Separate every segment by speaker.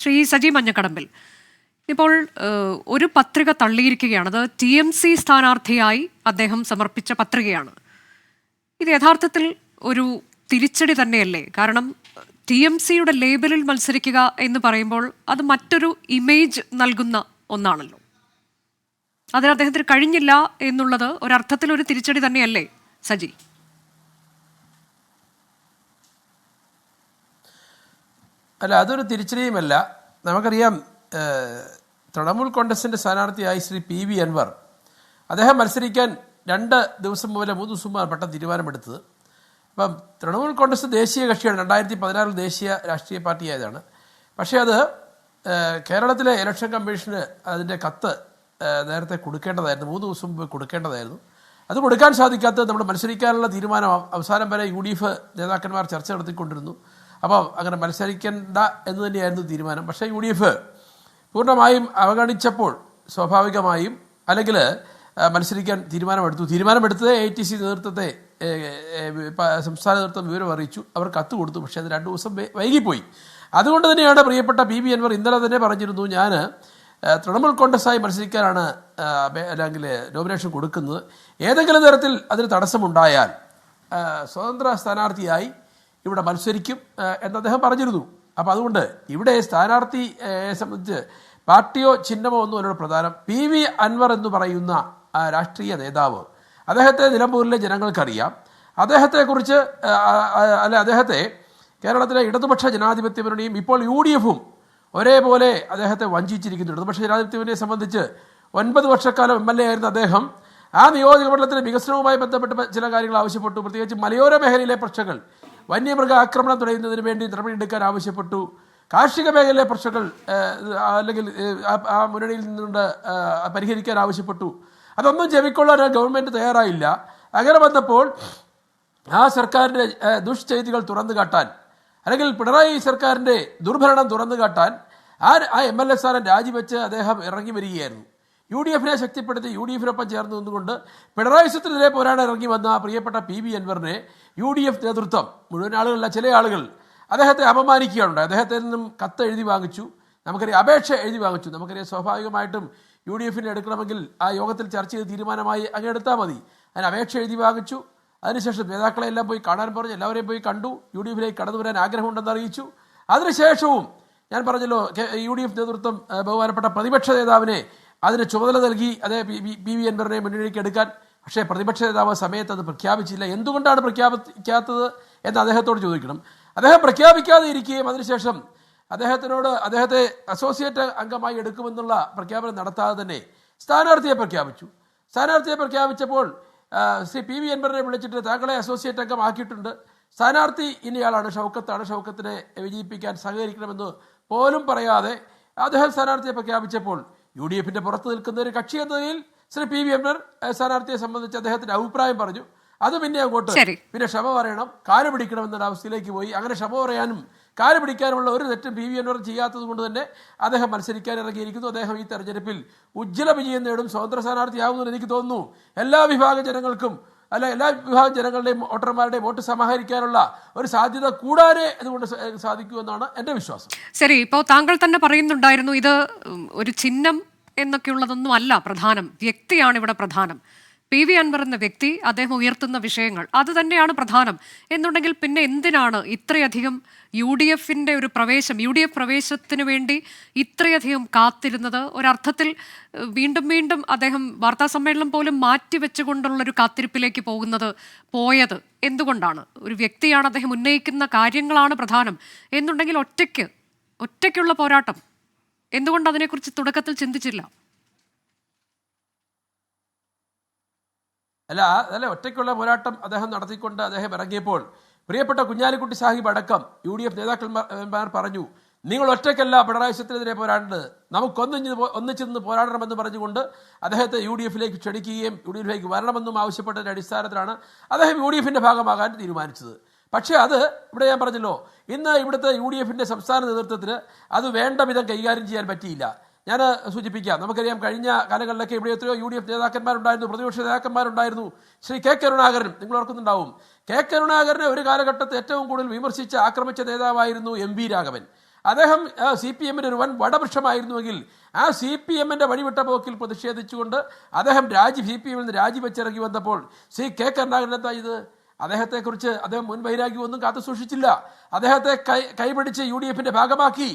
Speaker 1: ശ്രീ സജി മഞ്ഞക്കടമ്പിൽ, ഇപ്പോൾ ഒരു പത്രിക തള്ളിയിരിക്കുകയാണ്. അത് TMC സ്ഥാനാർത്ഥിയായി അദ്ദേഹം സമർപ്പിച്ച പത്രികയാണ്. ഇത് യഥാർത്ഥത്തിൽ ഒരു തിരിച്ചടി തന്നെയല്ലേ? കാരണം TMCയുടെ ലേബലിൽ മത്സരിക്കുക എന്ന് പറയുമ്പോൾ അത് മറ്റൊരു ഇമേജ് നൽകുന്ന ഒന്നാണല്ലോ. അതിന് അദ്ദേഹത്തിന് കഴിഞ്ഞില്ല എന്നുള്ളത് ഒരർത്ഥത്തിൽ ഒരു തിരിച്ചടി തന്നെയല്ലേ സജി?
Speaker 2: അല്ല, അതൊരു തിരിച്ചടിയുമല്ല. നമുക്കറിയാം, തൃണമൂൽ കോൺഗ്രസിൻ്റെ സ്ഥാനാർത്ഥിയായി ശ്രീ PV അൻവർ അദ്ദേഹം മത്സരിക്കാൻ 2 ദിവസം മുതൽ 3 ദിവസം മുമ്പ് പെട്ടെന്ന് തീരുമാനമെടുത്തത്. അപ്പം തൃണമൂൽ കോൺഗ്രസ് ദേശീയ കക്ഷിയാണ്, 2016 ദേശീയ രാഷ്ട്രീയ പാർട്ടിയായതാണ്. പക്ഷേ അത് കേരളത്തിലെ ഇലക്ഷൻ കമ്മീഷന് അതിൻ്റെ കത്ത് നേരത്തെ കൊടുക്കേണ്ടതായിരുന്നു, 3 ദിവസം മുമ്പ് കൊടുക്കേണ്ടതായിരുന്നു. അത് കൊടുക്കാൻ സാധിക്കാത്തത് നമ്മൾ മത്സരിക്കാനുള്ള തീരുമാനം അവസാനം വരെ UDF നേതാക്കന്മാർ ചർച്ച നടത്തിക്കൊണ്ടിരുന്നു. അപ്പോൾ അങ്ങനെ മത്സരിക്കേണ്ട എന്ന് തന്നെയായിരുന്നു തീരുമാനം. പക്ഷേ UDF പൂർണ്ണമായും അവഗണിച്ചപ്പോൾ സ്വാഭാവികമായും അല്ലെങ്കിൽ മത്സരിക്കാൻ തീരുമാനമെടുത്തത് AITC നേതൃത്വത്തെ സംസ്ഥാന നേതൃത്വം വിവരം അറിയിച്ചു. അവർ കത്ത് കൊടുത്തു. പക്ഷേ അത് 2 ദിവസം വൈകിപ്പോയി. അതുകൊണ്ട് തന്നെയാണ് പ്രിയപ്പെട്ട PV അൻവർ ഇന്നലെ തന്നെ പറഞ്ഞിരുന്നു, ഞാൻ തൃണമൂൽ കോൺഗ്രസ്സായി മത്സരിക്കാനാണ് അല്ലെങ്കിൽ നോമിനേഷൻ കൊടുക്കുന്നത്. ഏതെങ്കിലും തരത്തിൽ അതിന് തടസ്സമുണ്ടായാൽ സ്വതന്ത്ര സ്ഥാനാർത്ഥിയായി ഇവിടെ മത്സരിക്കും എന്ന് അദ്ദേഹം പറഞ്ഞിരുന്നു. അപ്പോൾ അതുകൊണ്ട് ഇവിടെ സ്ഥാനാർത്ഥിയെ സംബന്ധിച്ച് പാർട്ടിയോ ചിഹ്നമോ ഒന്നും അതിനോട് പ്രധാനം. PV അൻവർ എന്ന് പറയുന്ന രാഷ്ട്രീയ നേതാവ്, അദ്ദേഹത്തെ നിലമ്പൂരിലെ ജനങ്ങൾക്കറിയാം. അദ്ദേഹത്തെക്കുറിച്ച് അദ്ദേഹത്തെ കേരളത്തിലെ ഇടതുപക്ഷ ജനാധിപത്യ മുന്നണിയും ഇപ്പോൾ UDFും ഒരേപോലെ അദ്ദേഹത്തെ വഞ്ചിച്ചിരിക്കുന്നു. ഇടതുപക്ഷ ജനാധിപത്യ മുന്നണിയെ സംബന്ധിച്ച് 9 വർഷക്കാലം MLA ആയിരുന്ന അദ്ദേഹം ആ നിയോജകമണ്ഡലത്തിലെ വികസനവുമായി ബന്ധപ്പെട്ട് ചില കാര്യങ്ങൾ ആവശ്യപ്പെട്ടു. പ്രത്യേകിച്ച് മലയോര മേഖലയിലെ പ്രശ്നങ്ങൾ, വന്യമൃഗ ആക്രമണം തടയുന്നതിന് വേണ്ടി നടപടിയെടുക്കാൻ ആവശ്യപ്പെട്ടു. കാർഷിക മേഖലയിലെ പ്രശ്നങ്ങൾ അല്ലെങ്കിൽ ആ മുന്നണിയിൽ നിന്നുകൊണ്ട് പരിഹരിക്കാൻ ആവശ്യപ്പെട്ടു. അതൊന്നും ചെവിക്കൊള്ളാൻ ഗവൺമെൻറ് തയ്യാറായില്ല. അങ്ങനെ വന്നപ്പോൾ ആ സർക്കാരിൻ്റെ ദുഷ്ചെയ്തികൾ തുറന്നു കാട്ടാൻ, അല്ലെങ്കിൽ പിണറായി സർക്കാരിൻ്റെ ദുർഭരണം തുറന്നു കാട്ടാൻ ആ MLA സ്ഥാനം രാജിവെച്ച് അദ്ദേഹം ഇറങ്ങി വരികയായിരുന്നു. UDFനെ ശക്തിപ്പെടുത്തി UDFിനൊപ്പം ചേർന്ന് നിന്നുകൊണ്ട് പിണറായി സത്തിനെതിരെ പോരാടാൻ ഇറങ്ങി വന്ന പ്രിയപ്പെട്ട PV അൻവറിനെ UDF നേതൃത്വം, മുഴുവൻ ആളുകളല്ല ചില ആളുകൾ അദ്ദേഹത്തെ അപമാനിക്കുകയുണ്ട്. അദ്ദേഹത്തിൽ നിന്നും കത്ത് എഴുതി വാങ്ങിച്ചു, നമുക്കറിയാം അപേക്ഷ എഴുതി വാങ്ങിച്ചു. നമുക്കറിയാം സ്വാഭാവികമായിട്ടും UDFിനെ എടുക്കണമെങ്കിൽ ആ യോഗത്തിൽ ചർച്ച ചെയ്ത് തീരുമാനമായി അങ്ങ് എടുത്താൽ മതി. അതിന് അപേക്ഷ എഴുതി വാങ്ങിച്ചു. അതിനുശേഷം നേതാക്കളെല്ലാം പോയി കാണാൻ പറഞ്ഞു, എല്ലാവരെയും പോയി കണ്ടു. UDFിലേക്ക് കടന്നു വരാൻ ആഗ്രഹമുണ്ടെന്ന് അറിയിച്ചു. അതിനുശേഷവും ഞാൻ പറഞ്ഞല്ലോ, UDF നേതൃത്വം ബഹുമാനപ്പെട്ട പ്രതിപക്ഷ നേതാവിനെ അതിന് ചുമതല നൽകി അതേ PV അൻവറിനെ മുന്നിലേക്ക് എടുക്കാൻ. പക്ഷേ പ്രതിപക്ഷ നേതാവ് സമയത്ത് അത് പ്രഖ്യാപിച്ചില്ല. എന്തുകൊണ്ടാണ് പ്രഖ്യാപിക്കാത്തത് എന്ന് അദ്ദേഹത്തോട് ചോദിക്കണം. അദ്ദേഹം പ്രഖ്യാപിക്കാതെ ഇരിക്കുകയും അതിനുശേഷം അദ്ദേഹത്തെ അസോസിയേറ്റ് അംഗമായി എടുക്കുമെന്നുള്ള പ്രഖ്യാപനം നടത്താതെ തന്നെ സ്ഥാനാർത്ഥിയെ പ്രഖ്യാപിച്ചു. സ്ഥാനാർത്ഥിയെ പ്രഖ്യാപിച്ചപ്പോൾ ശ്രീ PV അൻവറിനെ വിളിച്ചിട്ട് താങ്കളെ അസോസിയേറ്റ് അംഗം ആക്കിയിട്ടുണ്ട്, സ്ഥാനാർത്ഥി ഇനിയാളാണ്, ഷൗക്കത്താണ്, ഷൗക്കത്തിനെ വിജയിപ്പിക്കാൻ സഹകരിക്കണമെന്ന് പോലും പറയാതെ അദ്ദേഹം സ്ഥാനാർത്ഥിയെ പ്രഖ്യാപിച്ചപ്പോൾ UDFിൻ്റെ പുറത്ത് നിൽക്കുന്ന ഒരു കക്ഷി എന്ന നിലയിൽ ശ്രീ PV അൻവർ സ്ഥാനാർത്ഥിയെ സംബന്ധിച്ച് അദ്ദേഹത്തിന്റെ അഭിപ്രായം പറഞ്ഞു. അത് പിന്നെ അങ്ങോട്ട് പിന്നെ ക്ഷമ പറയണം, കാല് പിടിക്കണം എന്നൊരു അവസ്ഥയിലേക്ക് പോയി. അങ്ങനെ ക്ഷമ പറയാനും കാല് പിടിക്കാനുമുള്ള ഒരു തെറ്റും PV അൻവർ ചെയ്യാത്തത് കൊണ്ട് തന്നെ അദ്ദേഹം മത്സരിക്കാൻ ഇറങ്ങിയിരിക്കുന്നു. അദ്ദേഹം ഈ തെരഞ്ഞെടുപ്പിൽ ഉജ്ജ്വല വിജയം നേടും, സ്വതന്ത്ര സ്ഥാനാർത്ഥിയാകുമെന്ന് എനിക്ക് തോന്നുന്നു. എല്ലാ വിഭാഗം ജനങ്ങളുടെയും വോട്ടർമാരുടെയും വോട്ട് സമാഹരിക്കാനുള്ള ഒരു സാധ്യത കൂടാതെ ഇതുകൊണ്ട് സാധിക്കുമെന്നാണ് എൻ്റെ വിശ്വാസം.
Speaker 1: ശരി, ഇപ്പോൾ താങ്കൾ തന്നെ പറയുന്നുണ്ടായിരുന്നു ഇത് ഒരു ചിഹ്നം എന്നൊക്കെയുള്ളതൊന്നും അല്ല പ്രധാനം, വ്യക്തിയാണ് ഇവിടെ പ്രധാനം. PV അൻവർ എന്ന വ്യക്തി, അദ്ദേഹം ഉയർത്തുന്ന വിഷയങ്ങൾ, അത് തന്നെയാണ് പ്രധാനം എന്നുണ്ടെങ്കിൽ പിന്നെ എന്തിനാണ് ഇത്രയധികം UDFിൻ്റെ ഒരു പ്രവേശം, UDF പ്രവേശത്തിന് വേണ്ടി ഇത്രയധികം കാത്തിരുന്നത്? ഒരർത്ഥത്തിൽ വീണ്ടും വീണ്ടും അദ്ദേഹം വാർത്താസമ്മേളനം പോലും മാറ്റിവെച്ചുകൊണ്ടുള്ളൊരു കാത്തിരിപ്പിലേക്ക് പോയത് എന്തുകൊണ്ടാണ്? ഒരു വ്യക്തിയാണ്, അദ്ദേഹം ഉന്നയിക്കുന്ന കാര്യങ്ങളാണ് പ്രധാനം എന്നുണ്ടെങ്കിൽ ഒറ്റയ്ക്കുള്ള പോരാട്ടം എന്തുകൊണ്ട് അതിനെക്കുറിച്ച് തുടക്കത്തിൽ ചിന്തിച്ചില്ല?
Speaker 2: അല്ല, ഒറ്റയ്ക്കുള്ള പോരാട്ടം അദ്ദേഹം നടത്തിക്കൊണ്ട് അദ്ദേഹം ഇറങ്ങിയപ്പോൾ പ്രിയപ്പെട്ട കുഞ്ഞാലിക്കുട്ടി സാഹിബ് അടക്കം UDF നേതാക്കന്മാർ പറഞ്ഞു, നിങ്ങൾ ഒറ്റയ്ക്കല്ല പിണറായി സത്തിനെതിരെ പോരാടേണ്ടത്, ഒന്നിച്ചിരുന്ന് പോരാടണമെന്ന് പറഞ്ഞുകൊണ്ട് അദ്ദേഹത്തെ UDFിലേക്ക് ക്ഷണിക്കുകയും UDFിലേക്ക് വരണമെന്നും ആവശ്യപ്പെട്ടതിൻ്റെ അടിസ്ഥാനത്തിലാണ് അദ്ദേഹം UDFിൻ്റെ ഭാഗമാകാൻ തീരുമാനിച്ചത്. പക്ഷേ അത് ഇവിടെ ഞാൻ പറഞ്ഞല്ലോ, ഇന്ന് ഇവിടുത്തെ UDFിൻ്റെ സംസ്ഥാന നേതൃത്വത്തിന് അത് വേണ്ട വിധം കൈകാര്യം ചെയ്യാൻ പറ്റിയില്ല. ഞാൻ സൂചിപ്പിക്കാം, നമുക്കറിയാം കഴിഞ്ഞ കാലങ്ങളിലൊക്കെ ഇവിടെ എത്രയോ UDF നേതാക്കന്മാരുണ്ടായിരുന്നു, പ്രതിപക്ഷ നേതാക്കന്മാരുണ്ടായിരുന്നു. ശ്രീ K കരുണാകരൻ, നിങ്ങൾ ഓർക്കുന്നുണ്ടാവും, K കരുണാകരനെ ഒരു കാലഘട്ടത്തിൽ ഏറ്റവും കൂടുതൽ വിമർശിച്ച് ആക്രമിച്ച നേതാവായിരുന്നു MV രാഘവൻ. അദ്ദേഹം CPM ഒരു വൻ വടവൃക്ഷമായിരുന്നുവെങ്കിൽ ആ CPM വഴിവിട്ട പോക്കിൽ പ്രതിഷേധിച്ചുകൊണ്ട് അദ്ദേഹം CPM നിന്ന് രാജിവെച്ചിറങ്ങി വന്നപ്പോൾ K കരുണാകരൻ എന്താ ഇത്? അദ്ദേഹത്തെക്കുറിച്ച് അദ്ദേഹം മുൻവൈരാഗ്യമൊന്നും കാത്തു സൂക്ഷിച്ചില്ല. അദ്ദേഹത്തെ കൈപിടിച്ച് UDF ഭാഗമാക്കി,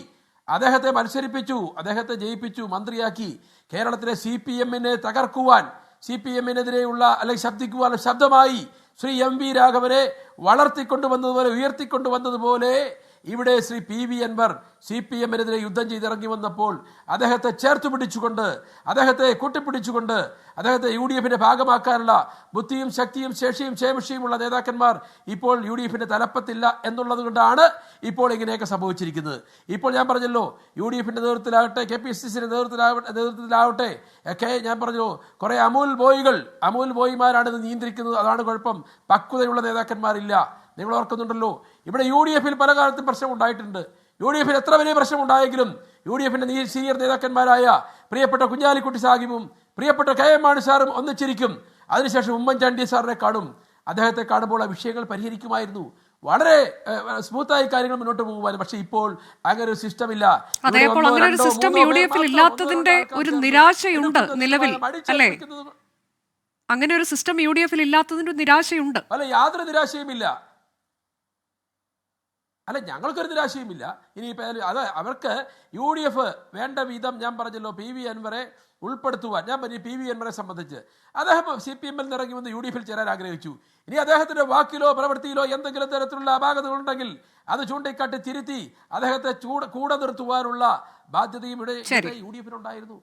Speaker 2: അദ്ദേഹത്തെ മത്സരിപ്പിച്ചു, അദ്ദേഹത്തെ ജയിപ്പിച്ചു, മന്ത്രിയാക്കി. കേരളത്തിലെ CPM തകർക്കുവാൻ, CPM-നെതിരെയുള്ള അല്ലെങ്കിൽ ശബ്ദിക്കുവാൻ ശബ്ദമായി ശ്രീ MV രാഘവനെ വളർത്തിക്കൊണ്ടുവന്നതുപോലെ, ഉയർത്തിക്കൊണ്ടുവന്നതുപോലെ ഇവിടെ ശ്രീ PV അൻവർ CPM-നെതിരെ യുദ്ധം ചെയ്തിറങ്ങി വന്നപ്പോൾ അദ്ദേഹത്തെ ചേർത്ത് പിടിച്ചുകൊണ്ട്, അദ്ദേഹത്തെ കൂട്ടിപ്പിടിച്ചുകൊണ്ട്, അദ്ദേഹത്തെ UDF ഭാഗമാക്കാനുള്ള ബുദ്ധിയും ശക്തിയും ശേഷിയും ക്ഷേമശിയുമുള്ള നേതാക്കന്മാർ ഇപ്പോൾ UDF തലപ്പത്തില്ല എന്നുള്ളത് കൊണ്ടാണ് ഇപ്പോൾ ഇങ്ങനെയൊക്കെ സംഭവിച്ചിരിക്കുന്നത്. ഇപ്പോൾ ഞാൻ പറഞ്ഞല്ലോ, UDF നേതൃത്വത്തിലാകട്ടെ, KPCC നേതൃത്വത്തിലാവട്ടെ ഒക്കെ ഞാൻ പറഞ്ഞു, കുറെ അമൂൽ ബോയിമാരാണ് ഇത് നിയന്ത്രിക്കുന്നത്. അതാണ് കുഴപ്പം. പക്വതയുള്ള നേതാക്കന്മാരില്ല. നിങ്ങൾ ഓർക്കുന്നുണ്ടല്ലോ, ഇവിടെ UDF പല കാലത്തും പ്രശ്നം ഉണ്ടായിട്ടുണ്ട്. UDF എത്ര വലിയ പ്രശ്നം ഉണ്ടായെങ്കിലും UDF സീനിയർ നേതാക്കന്മാരായ പ്രിയപ്പെട്ട കുഞ്ഞാലിക്കുട്ടി സാഹിബും പ്രിയപ്പെട്ട KM മാണി സാറും ഒന്നിച്ചിരിക്കും. അതിനുശേഷം ഉമ്മൻചാണ്ടി സാറിനെ കാണും. അദ്ദേഹത്തെ കാണുമ്പോൾ ആ വിഷയങ്ങൾ പരിഹരിക്കുമായിരുന്നു. വളരെ സ്മൂത്തായി കാര്യങ്ങൾ മുന്നോട്ട് പോകുമായിരുന്നു. പക്ഷെ ഇപ്പോൾ അങ്ങനെ ഒരു സിസ്റ്റം ഇല്ല.
Speaker 1: അങ്ങനെ ഒരു സിസ്റ്റം UDF ഇല്ലാത്തതിന്റെ ഒരു നിരാശയുണ്ട് നിലവിൽ, അല്ലേ? അങ്ങനെ ഒരു സിസ്റ്റം UDF ഇല്ലാത്തതിന്റെ നിരാശയുണ്ട്.
Speaker 2: അല്ല, യാതൊരു നിരാശയുമില്ല. അല്ല, ഞങ്ങൾക്കൊരു നിരാശയുമില്ല. ഇനിയിപ്പോൾ അത് അവർക്ക് UDF വേണ്ട വിധം, ഞാൻ പറഞ്ഞല്ലോ, PV അൻവറെ ഉൾപ്പെടുത്തുവാൻ. ഞാൻ പറഞ്ഞു, PV അൻവറെ സംബന്ധിച്ച് അദ്ദേഹം CPM-ൽ ഇറങ്ങി വന്ന് UDF ചേരാൻ ആഗ്രഹിച്ചു. ഇനി അദ്ദേഹത്തിന്റെ വാക്കിലോ പ്രവൃത്തിയിലോ എന്തെങ്കിലും തരത്തിലുള്ള അപാകതകളുണ്ടെങ്കിൽ അത് ചൂണ്ടിക്കാട്ടി തിരുത്തി അദ്ദേഹത്തെ കൂടെ നിർത്തുവാനുള്ള ബാധ്യതയും ഇവിടെ UDF-നുണ്ടായിരുന്നു.